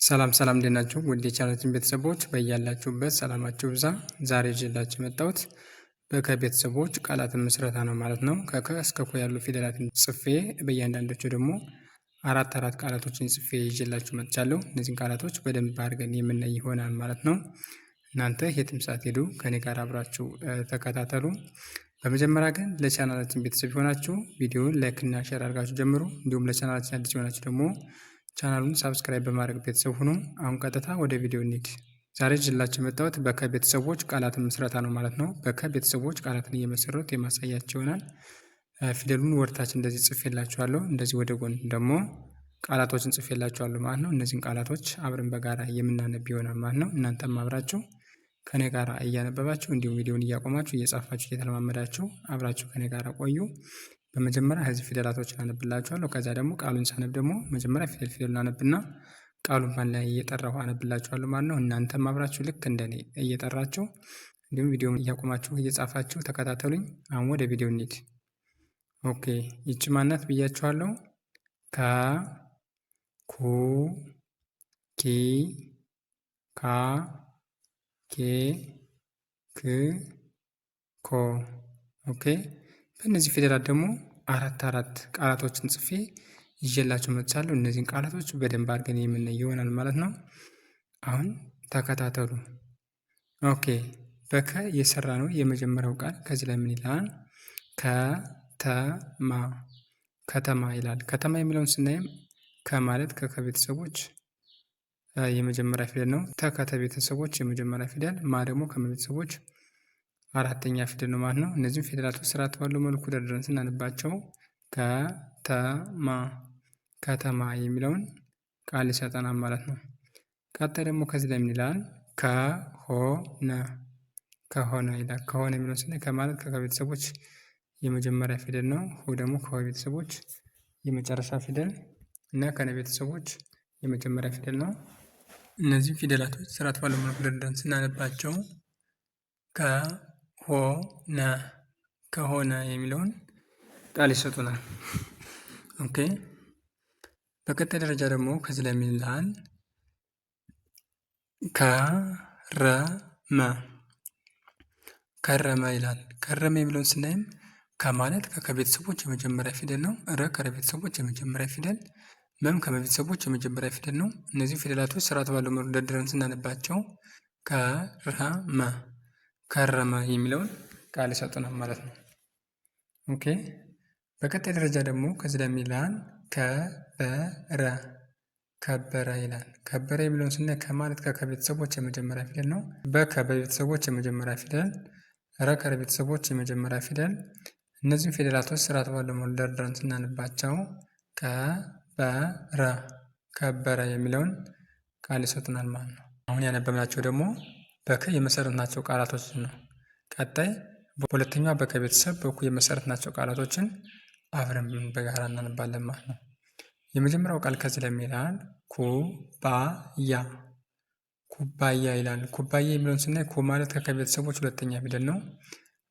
ሰላም ሰላም እንዴት ናችሁ? ውድ የቻናላችን ቤተሰቦች በያላችሁበት ሰላማችሁ ብዛ። ዛሬ ይዤላችሁ የመጣሁት በከ ቤተሰቦች ቃላትን ምስረታ ነው ማለት ነው። ከከ እስከ ኮ ያሉ ፊደላትን ጽፌ በእያንዳንዶቹ ደግሞ አራት ቃላቶችን ጽፌ ይዤላችሁ መጥቻለሁ። እነዚህን ቃላቶች በደንብ አድርገን የምናይ ይሆናል ማለት ነው። እናንተ የትም ሳትሄዱ ከኔ ጋር አብራችሁ ተከታተሉ። በመጀመሪያ ግን ለቻናላችን ቤተሰብ የሆናችሁ ቪዲዮውን ላይክ እና ሼር አድርጋችሁ ጀምሩ። እንዲሁም ለቻናላችን አዲስ የሆናችሁ ደግሞ ቻናሉን ሳብስክራይብ በማድረግ ቤተሰብ ሁኑ። አሁን ቀጥታ ወደ ቪዲዮ እንሂድ። ዛሬ ይዤላችሁ የመጣሁት በከ ቤተሰቦች ቃላትን ምስረታ ነው ማለት ነው። በከ ቤተሰቦች ቃላትን እየመሰረቱ የማሳያቸው ይሆናል። ፊደሉን ወደታች እንደዚህ ጽፌላችኋለሁ። እንደዚህ ወደ ጎን ደግሞ ቃላቶችን ጽፌላችኋለሁ ማለት ነው። እነዚህን ቃላቶች አብረን በጋራ የምናነብ ይሆናል ማለት ነው። እናንተም አብራችሁ ከኔ ጋር እያነበባችሁ እንዲሁም ቪዲዮውን እያቆማችሁ እየጻፋችሁ እየተለማመዳችሁ አብራችሁ ከኔ ጋር ቆዩ። በመጀመሪያ እዚህ ፊደላቶችን አነብላችኋለሁ። ከዛ ደግሞ ቃሉን ሳነብ ደግሞ መጀመሪያ ፊደሉን አነብና ቃሉን ባንድ ላይ እየጠራሁ አነብላችኋለሁ ማለት ነው። እናንተም አብራችሁ ልክ እንደኔ እየጠራችሁ እንዲሁም ቪዲዮውን እያቆማችሁ እየጻፋችሁ ተከታተሉኝ። አሁን ወደ ቪዲዮ እንሂድ። ኦኬ ይቺ ማናት ብያችኋለሁ። ከ ኩ ኪ ካ ኬ ክ ኮ። ኦኬ በእነዚህ ፊደላት ደግሞ አራት ቃላቶችን ጽፌ ይዤላችሁ መጥቻለሁ። እነዚህን ቃላቶች በደንብ አድርገን የምናይ ይሆናል ማለት ነው። አሁን ተከታተሉ። ኦኬ በከ የሰራ ነው የመጀመሪያው ቃል ከዚህ ላይ ምን ይላል? ከተማ ከተማ ይላል። ከተማ የሚለውን ስናይም ከማለት ከከ ቤተሰቦች የመጀመሪያ ፊደል ነው። ተከተ ቤተሰቦች የመጀመሪያ ፊደል፣ ማ ደግሞ ከመቤተሰቦች አራተኛ ፊደል ነው ማለት ነው። እነዚህም ፊደላቶች ስርዓት ባለው መልኩ ደርድረን ስናነባቸው ከተማ ከተማ የሚለውን ቃል ይሰጠናል ማለት ነው። ቀጣይ ደግሞ ከዚህ ላይ ምን ይላል? ከሆነ ከሆነ ይላል። ከሆነ የሚለውን ስናይ ከማለት ከቤተሰቦች የመጀመሪያ ፊደል ነው። ሁ ደግሞ ከቤተሰቦች የመጨረሻ ፊደል እና ከነ ቤተሰቦች የመጀመሪያ ፊደል ነው። እነዚህ ፊደላቶች ስርዓት ባለው መልኩ ደርድረን ስናነባቸው ከሆነ ከሆነ የሚለውን ቃል ይሰጡናል። ኦኬ በቀጣይ ደረጃ ደግሞ ከዚህ ላይ ምን ይላል? ከረመ ከረመ ይላል። ከረመ የሚለውን ስናይም ከማለት ከቤተሰቦች የመጀመሪያ ፊደል ነው። ረ ከቤተሰቦች የመጀመሪያ ፊደል፣ መም ከቤተሰቦች የመጀመሪያ ፊደል ነው። እነዚህ ፊደላቶች ስርዓት ባለው መልኩ ደርድረን ስናነባቸው ከረመ ከረመ የሚለውን ቃል ይሰጡናል ማለት ነው። ኦኬ በቀጣይ ደረጃ ደግሞ ከዚህ ላይ የሚላል ከበረ ከበረ ይላል። ከበረ የሚለውን ስናይ ከማለት ከቤተሰቦች የመጀመሪያ ፊደል ነው። በቤተሰቦች የመጀመሪያ ፊደል፣ ረ ከቤተሰቦች የመጀመሪያ ፊደል። እነዚህም ፊደላቶች ስርዓት ባለው መልኩ ደርድረን ስናነባቸው ከበረ ከበረ የሚለውን ቃል ይሰጡናል ማለት ነው። አሁን ያነበብናቸው ደግሞ በከ የመሰረትናቸው ቃላቶች ነው። ቀጣይ በሁለተኛው በከ ቤተሰብ በኩ የመሰረትናቸው ቃላቶችን አብረን በጋራ እናነባለን ማለት ነው። የመጀመሪያው ቃል ከዚህ ላይ ይላል ኩባያ ኩባያ ይላል። ኩባያ የሚለውን ስናይ ኩ ማለት ከቤተሰቦች ሁለተኛ ፊደል ነው።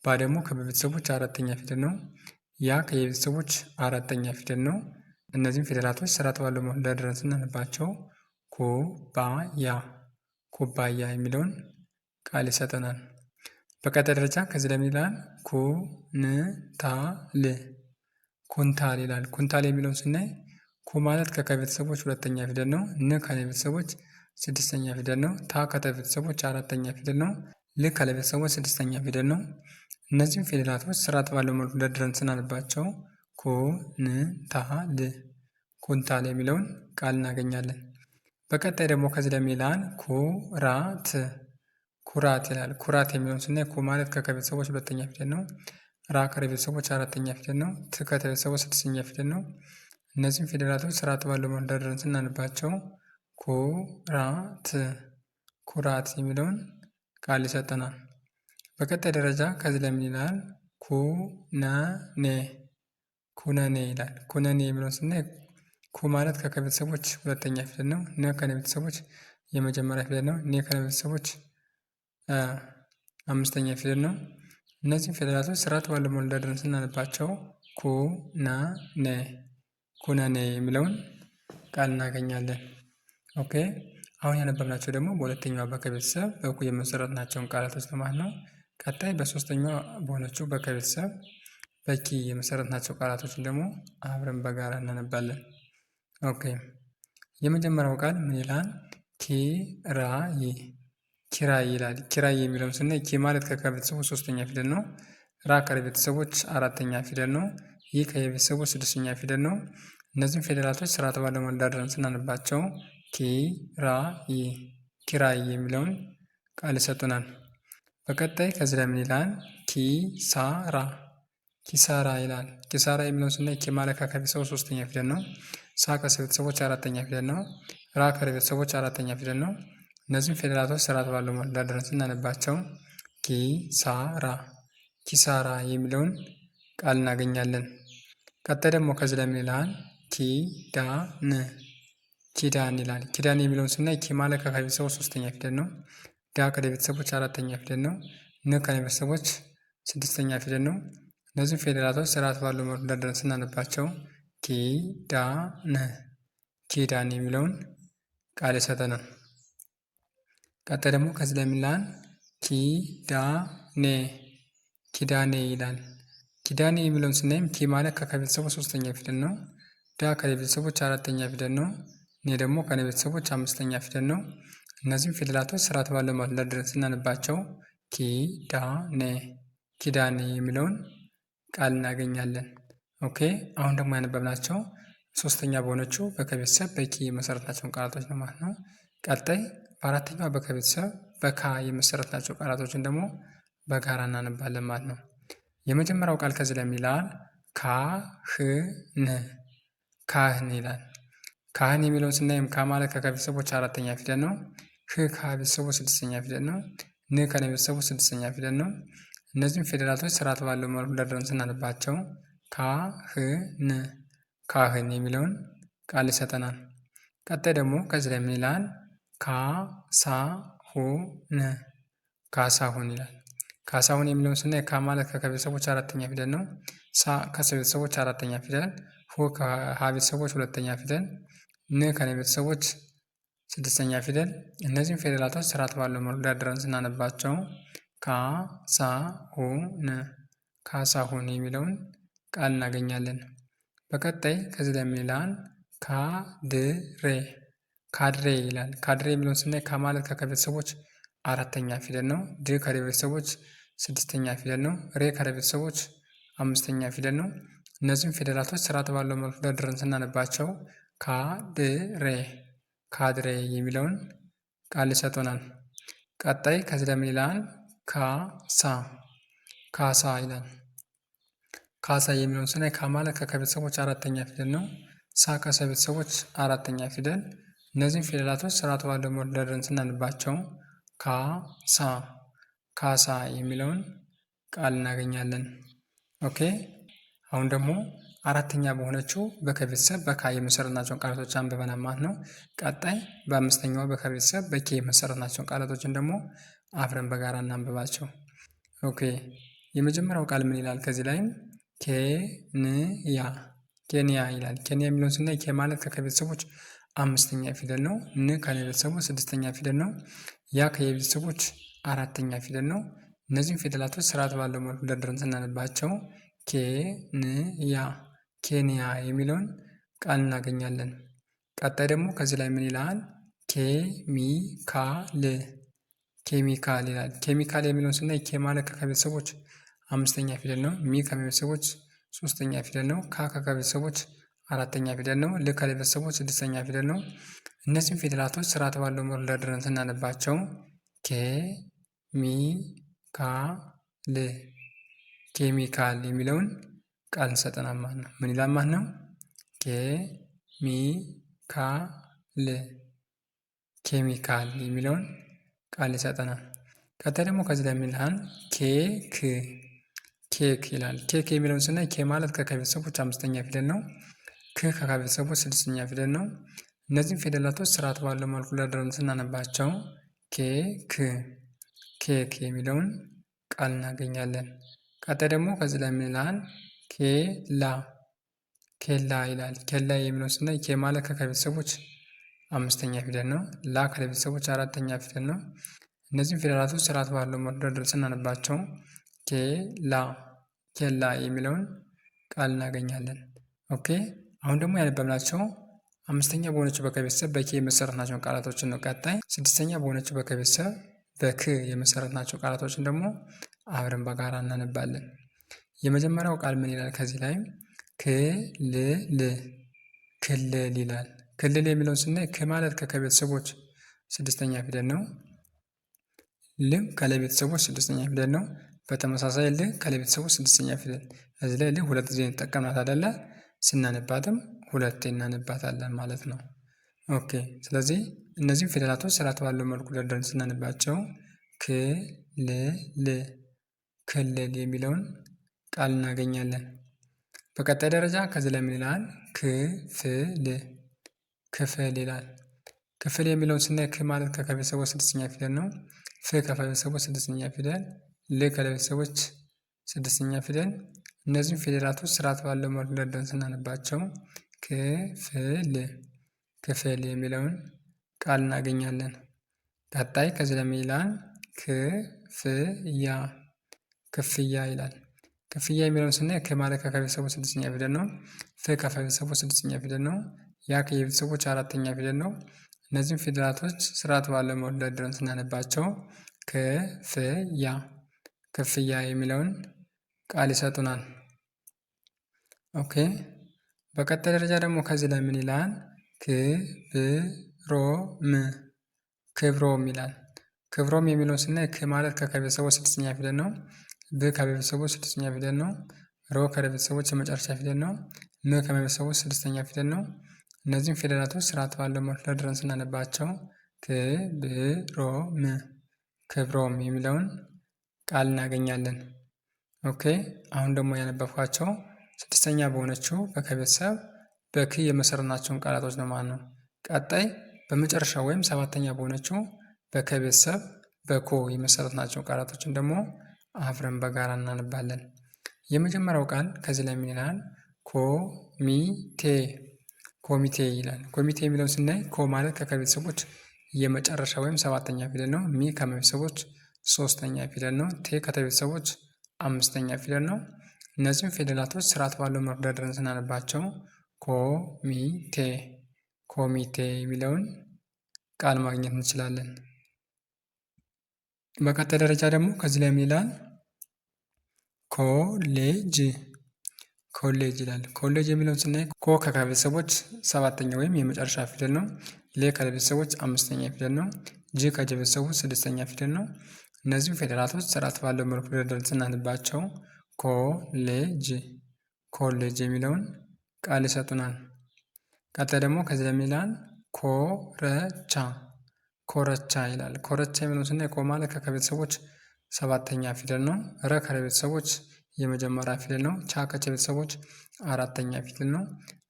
ባ ደግሞ ከቤተሰቦች አራተኛ ፊደል ነው። ያ ከቤተሰቦች አራተኛ ፊደል ነው። እነዚህም ፊደላቶች ስርዓት ባለው መልኩ ደርድረን ስናነባቸው ኩባያ ኩባያ የሚለውን ቃል ይሰጠናል። በቀጣይ ደረጃ ከዚህ ላይ ይላል ኩንታል ኩንታል ይላል። ኩንታል የሚለውን ስናይ ኩ ማለት ከቤተሰቦች ሁለተኛ ፊደል ነው። ን ከቤተሰቦች ስድስተኛ ፊደል ነው። ታ ከቤተሰቦች አራተኛ ፊደል ነው። ል ከቤተሰቦች ስድስተኛ ፊደል ነው። እነዚህም ፊደላቶች ስርዓት ባለው መልኩ ደርድረን ስናነባቸው ኩንታል ኩንታል የሚለውን ቃል እናገኛለን። በቀጣይ ደግሞ ከዚህ ላይ ይላል ኩራት ኩራት ይላል። ኩራት የሚለውን ስናይ ኩ ማለት ከቤተሰቦች ሁለተኛ ፊደል ነው። ራ ከቤተሰቦች አራተኛ ፊደል ነው። ት ከቤተሰቦች ስድስተኛ ፊደል ነው። እነዚህም ፊደላቶች ስርዓት ባለው መልኩ ደርድረን ስናነባቸው ኩራት ኩራት የሚለውን ቃል ይሰጠናል። በቀጣይ ደረጃ ከዚህ ላይ ምን ይላል? ኩነኔ ኩነኔ ይላል። ኩነኔ የሚለውን ስናይ ኩ ማለት ከቤተሰቦች ሁለተኛ ፊደል ነው። ነ ከቤተሰቦች የመጀመሪያ ፊደል ነው። ኔ ከቤተሰቦች አምስተኛ ፊደል ነው። እነዚህም ፊደላቶች ስርዓት ባለው መልኩ ደርድረን ስናነባቸው ኩነኔ ኩነኔ የሚለውን ቃል እናገኛለን። ኦኬ አሁን ያነበብናቸው ደግሞ በሁለተኛዋ በከቤተሰብ በኩ የመሰረትናቸውን ቃላቶች ለማለት ነው። ቀጣይ በሶስተኛዋ በሆነችው በከቤተሰብ በኪ የመሰረትናቸው ቃላቶችን ደግሞ አብረን በጋራ እናነባለን። ኦኬ የመጀመሪያው ቃል ምን ይላል? ኪራይ ኪራይ ይላል። ኪራይ የሚለውን ስናይ ኪ ማለት ከከቤተሰቦች ሶስተኛ ፊደል ነው። ራ ከቤተሰቦች አራተኛ ፊደል ነው። ይህ ከቤተሰቦች ስድስተኛ ፊደል ነው። እነዚህም ፊደላቶች ስርዓት ባለው መደርደር ስናነባቸው ኪራይ ኪራይ የሚለውን ቃል ይሰጡናል። በቀጣይ ከዚህ ላይ ምን ይላል? ኪሳራ ኪሳራ ይላል። ኪሳራ የሚለውን ስናይ ኪ ማለት ከቤተሰቦች ሶስተኛ ፊደል ነው። ሳ ከቤተሰቦች አራተኛ ፊደል ነው። ራ ከቤተሰቦች አራተኛ ፊደል ነው። እነዚህም ፊደላቶች ስርዓት ባለው መደርደር ስናነባቸው ኪሳራ ኪሳራ የሚለውን ቃል እናገኛለን። ቀጣይ ደግሞ ከዚህ ላይ ምን ይላል? ኪዳን ኪዳን ይላል። ኪዳን የሚለውን ስናይ ኪ ማለት ከቤተሰቦች ሶስተኛ ፊደል ነው። ዳ ከቤተሰቦች አራተኛ ፊደል ነው። ን ከቤተሰቦች ስድስተኛ ፊደል ነው። እነዚህም ፊደላቶች ስርዓት ባለው መደርደር ስናነባቸው ኪዳን ኪዳን የሚለውን ቃል ይሰጠናል። ቀጣይ ደግሞ ከዚህ ላይ ምን ይላል? ኪዳኔ ኪዳኔ ይላል። ኪዳኔ የሚለውን ስናይም ኪ ማለት ከቤተሰቦች ሶስተኛ ፊደል ነው። ዳ ከቤተሰቦች አራተኛ ፊደል ነው። እኔ ደግሞ ከቤተሰቦች አምስተኛ ፊደል ነው። እነዚህም ፊደላቶች ስርዓት ባለው መደርደር ስናነባቸው ኪዳኔ ኪዳኔ የሚለውን ቃል እናገኛለን። ኦኬ አሁን ደግሞ ያነበብናቸው ሶስተኛ በሆነችው በከቤተሰብ በኪ የመሰረትናቸውን ቃላቶች ነው ማለት ነው። ቀጣይ በአራተኛው በከቤተሰብ በካ የመሰረትናቸው ቃላቶችን ደግሞ በጋራ እናነባለን ማለት ነው። የመጀመሪያው ቃል ከዚህ ላይ ይላል ካህን ካህን ይላል። ካህን የሚለውን ስናይም ካ ማለት ከቤተሰቦች አራተኛ ፊደል ነው። ህ ከቤተሰቦች ስድስተኛ ፊደል ነው። ን ከቤተሰቦች ስድስተኛ ፊደል ነው። እነዚህም ፊደላቶች ስርዓት ባለው መልኩ ደርድረን ስናነባቸው ካህን ካህን የሚለውን ቃል ይሰጠናል። ቀጣይ ደግሞ ከዚህ ላይ ምን ይላል? ካሳሁን ካሳሁን ይላል። ካሳሁን የሚለውን ስናይ ካ ማለት ከቤተሰቦች አራተኛ ፊደል ነው። ሳ ከቤተሰቦች አራተኛ ፊደል፣ ሁ ከቤተሰቦች ሁለተኛ ፊደል፣ ን ከቤተሰቦች ስድስተኛ ፊደል። እነዚህም ፊደላቶች ስርዓት ባለው መልኩ ደርድረን ስናነባቸው ካሳሁን ካሳሁን የሚለውን ቃል እናገኛለን። በቀጣይ ከዚህ ላይ ምን ይላል? ካድሬ ካድሬ ይላል። ካድሬ የሚለውን ስናይ ካ ማለት ከቤተሰቦች አራተኛ ፊደል ነው። ድ ከቤተሰቦች ስድስተኛ ፊደል ነው። ሬ ከቤተሰቦች አምስተኛ ፊደል ነው። እነዚህም ፊደላቶች ስርዓት ባለው መልኩ ደርድረን ስናነባቸው ካድሬ ካድሬ የሚለውን ቃል ይሰጡናል። ቀጣይ ከዚህ ላይ ምን ይላል? ካሳ ካሳ ይላል። ካሳ የሚለውን ስናይ ካ ማለት ከቤተሰቦች አራተኛ ፊደል ነው። ሳ ከቤተሰቦች አራተኛ ፊደል። እነዚህም ፊደላቶች ስርዓት ባለው መልኩ ደርድረን ስናነባቸው ካሳ ካሳ የሚለውን ቃል እናገኛለን። ኦኬ አሁን ደግሞ አራተኛ በሆነችው በከቤተሰብ በካ የመሰረትናቸውን ቃላቶች አንብበናል ማለት ነው። ቀጣይ በአምስተኛው በከቤተሰብ በኬ የመሰረትናቸውን ቃላቶችን ደግሞ አብረን በጋራ እናንብባቸው። ኦኬ የመጀመሪያው ቃል ምን ይላል? ከዚህ ላይም ኬንያ ኬንያ ይላል። ኬንያ የሚለውን ስናይ ኬ ማለት ከቤተሰቦች አምስተኛ ፊደል ነው። ን ከቤተሰቦች ስድስተኛ ፊደል ነው። ያ ከቤተሰቦች አራተኛ ፊደል ነው። እነዚህም ፊደላቶች ስርዓት ባለው መልኩ ደርድረን ስናነባቸው ኬንያ ኬንያ የሚለውን ቃል እናገኛለን። ቀጣይ ደግሞ ከዚህ ላይ ምን ይላል? ኬሚካል ኬሚካል ይላል። ኬሚካል የሚለውን ስናይ ኬ ማለት ከቤተሰቦች አምስተኛ ፊደል ነው። ሚ ከቤተሰቦች ሶስተኛ ፊደል ነው። ካ ከቤተሰቦች አራተኛ ፊደል ነው። ል ከቤተሰቦች ስድስተኛ ፊደል ነው። እነዚህም ፊደላቶች ስርዓት ባለው መልኩ ደርድረን ስናነባቸው ኬሚካል ኬሚካል የሚለውን ቃል እንሰጠናል ማለት ነው። ምን ይላል ማለት ነው? ኬሚካል ኬሚካል የሚለውን ቃል ይሰጠናል። ቀጣይ ደግሞ ከዚህ ላይ ምን ይላል? ኬክ ኬክ ይላል። ኬክ የሚለውን ስናይ ኬ ማለት ከቤተሰቦች አምስተኛ ፊደል ነው። ክ ከቤተሰቦች ስድስተኛ ፊደል ነው። እነዚህም ፊደላቶች ስርዓት ባለው መልኩ ደርድረን ስናነባቸው ኬክ ኬክ የሚለውን ቃል እናገኛለን። ቀጣይ ደግሞ ከዚህ ላይ ምን ይላል? ኬላ ኬላ ይላል። ኬላ የሚለውን ስናይ ኬ ማለት ከቤተሰቦች አምስተኛ ፊደል ነው። ላ ከለቤተሰቦች አራተኛ ፊደል ነው። እነዚህም ፊደላቶች ስርዓት ባለው መደርደር ስናነባቸው ኬላ ኬላ የሚለውን ቃል እናገኛለን። ኦኬ አሁን ደግሞ ያነበብናቸው አምስተኛ በሆነችው በከ ቤተሰብ በኬ የመሰረትናቸውን ቃላቶችን ነው። ቀጣይ ስድስተኛ በሆነችው በከ ቤተሰብ በክ የመሰረትናቸው ቃላቶችን ደግሞ አብረን በጋራ እናነባለን። የመጀመሪያው ቃል ምን ይላል? ከዚህ ላይ ክልል ክልል ይላል። ክልል የሚለውን ስናይ ክ ማለት ከቤተሰቦች ስድስተኛ ፊደል ነው። ልም ከለቤተሰቦች ስድስተኛ ፊደል ነው። በተመሳሳይ ል ከለቤተሰቦች ስድስተኛ ፊደል። እዚህ ላይ ል ሁለት ጊዜ እንጠቀምናት አይደለ? ስናነባትም ሁለቴ እናነባታለን ማለት ነው። ኦኬ ስለዚህ እነዚህም ፊደላቶች ስርዓት ባለው መልኩ ደርድረን ስናነባቸው ክልል ክልል የሚለውን ቃል እናገኛለን። በቀጣይ ደረጃ ከዚህ ላይ ምን ይላል? ክፍል ክፍል ይላል። ክፍል የሚለውን ስናይ ክ ማለት ከቤተሰቦች ስድስተኛ ፊደል ነው። ፍ ከቤተሰቦች ስድስተኛ ፊደል፣ ል ከቤተሰቦች ስድስተኛ ፊደል። እነዚህም ፊደላቶች ስርዓት ባለው መልኩ ደርድረን ስናነባቸው ክፍል ክፍል የሚለውን ቃል እናገኛለን። ቀጣይ ከዚህ ላይ ምን ይላል? ክፍያ ክፍያ ይላል። ክፍያ የሚለውን ስናይ ክ ማለት ከቤተሰቦች ስድስተኛ ፊደል ነው። ፍ ከቤተሰቦች ስድስተኛ ፊደል ነው። ያ ከየቤተሰቦች አራተኛ ፊደል ነው። እነዚህም ፊደላቶች ስርዓት ባለው መልኩ ደርድረን ስናነባቸው ክፍያ ክፍያ የሚለውን ቃል ይሰጡናል። ኦኬ በቀጣይ ደረጃ ደግሞ ከዚህ ላይ ምን ይላል? ክብሮም ክብሮም ይላል። ክብሮም የሚለውን ስናይ ክ ማለት ከቤተሰቦች ስድስተኛ ፊደል ነው። ብ ከቤተሰቦች ስድስተኛ ፊደል ነው። ሮ ከቤተሰቦች የመጨረሻ ፊደል ነው። ም ከቤተሰቦች ስድስተኛ ፊደል ነው። እነዚህም ፊደላቶች ስርዓት ባለው መልኩ ደርድረን ስናነባቸው ክብሮም ክብሮም የሚለውን ቃል እናገኛለን። ኦኬ አሁን ደግሞ ያነበብኳቸው ስድስተኛ በሆነችው በከቤተሰብ በክ የመሰረትናቸውን ቃላቶች ነው ማለት ነው። ቀጣይ በመጨረሻ ወይም ሰባተኛ በሆነችው በከቤተሰብ በኮ የመሰረትናቸውን ቃላቶችን ደግሞ አብረን በጋራ እናነባለን። የመጀመሪያው ቃል ከዚህ ላይ ምን ይላል? ኮሚቴ ኮሚቴ ይላል። ኮሚቴ የሚለውን ስናይ ኮ ማለት ከቤተሰቦች የመጨረሻ ወይም ሰባተኛ ፊደል ነው። ሚ ከቤተሰቦች ሶስተኛ ፊደል ነው። ቴ ከቤተሰቦች አምስተኛ ፊደል ነው። እነዚህም ፊደላቶች ስርዓት ባለው መልኩ ደርድረን ስናነባቸው ኮሚቴ ኮሚቴ የሚለውን ቃል ማግኘት እንችላለን። በቀጣይ ደረጃ ደግሞ ከዚህ ላይ ምን ይላል? ኮሌጅ ኮሌጅ ይላል። ኮሌጅ የሚለውን ስናይ ኮ ከቤተሰቦች ሰባተኛ ወይም የመጨረሻ ፊደል ነው። ሌ ከቤተሰቦች አምስተኛ ፊደል ነው። ጅ ከቤተሰቦች ስድስተኛ ፊደል ነው። እነዚህም ፊደላቶች ስርዓት ባለው መልኩ ደርድረን ስናነባቸው ኮሌጅ ኮሌጅ የሚለውን ቃል ይሰጡናል። ቀጣይ ደግሞ ከዚህ ላይ ምን ይላል? ኮረቻ ኮረቻ ይላል። ኮረቻ የሚለውን ስናይ ኮ ማለት ከቤተሰቦች ሰባተኛ ፊደል ነው። ረ ከቤተሰቦች የመጀመሪያ ፊደል ነው። ቻ ከቤተሰቦች አራተኛ ፊደል ነው።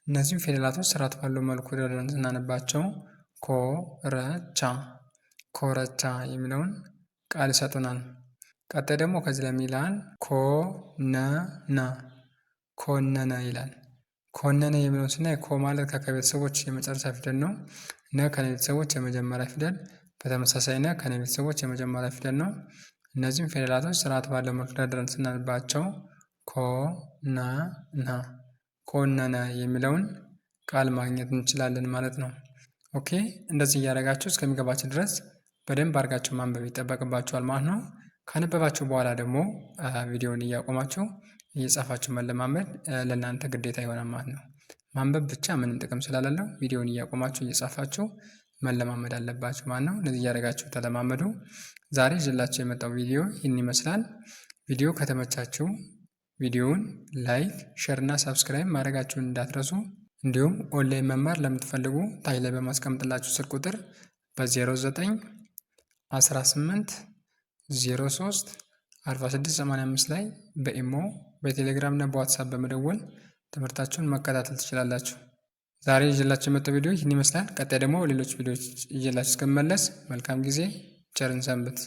እነዚህም ፊደላቶች ስርዓት ባለው መልኩ ደርድረን ስናነባቸው ኮረቻ ኮረቻ የሚለውን ቃል ይሰጡናል። ቀጣይ ደግሞ ከዚህ ላይ ምን ይላል? ኮነነ ኮነነ ይላል። ኮነነ የሚለውን ስናይ ኮ ማለት ከቤተሰቦች የመጨረሻ ፊደል ነው። ነ ከቤተሰቦች የመጀመሪያ ፊደል፣ በተመሳሳይ ነ ከቤተሰቦች የመጀመሪያ ፊደል ነው። እነዚህም ፊደላቶች ስርዓት ባለው መልኩ ደርድረን ስናነባቸው ኮነነ ኮነነ የሚለውን ቃል ማግኘት እንችላለን ማለት ነው። ኦኬ እንደዚህ እያደረጋችሁ እስከሚገባችሁ ድረስ በደንብ አድርጋችሁ ማንበብ ይጠበቅባችኋል ማለት ነው። ካነበባችሁ በኋላ ደግሞ ቪዲዮውን እያቆማችሁ እየጻፋችሁ መለማመድ ለእናንተ ግዴታ ይሆናል ማለት ነው። ማንበብ ብቻ ምንም ጥቅም ስላሌለው ቪዲዮውን እያቆማችሁ እየጻፋችሁ መለማመድ አለባችሁ ማለት ነው። እንደዚህ እያደረጋችሁ ተለማመዱ። ዛሬ ይዤላችሁ የመጣው ቪዲዮ ይህን ይመስላል። ቪዲዮ ከተመቻችሁ ቪዲዮውን ላይክ፣ ሼር እና ሳብስክራይብ ማድረጋችሁን እንዳትረሱ። እንዲሁም ኦንላይን መማር ለምትፈልጉ ታች ላይ በማስቀምጥላችሁ ስልክ ቁጥር በ09 18 03 4685 ላይ በኢሞ በቴሌግራም እና በዋትሳፕ በመደወል ትምህርታችሁን መከታተል ትችላላችሁ። ዛሬ ይዤላችሁ የመጣው ቪዲዮ ይህን ይመስላል። ቀጣይ ደግሞ ሌሎች ቪዲዮዎች ይዤላችሁ እስከምመለስ መልካም ጊዜ፣ ቸርን ሰንብት።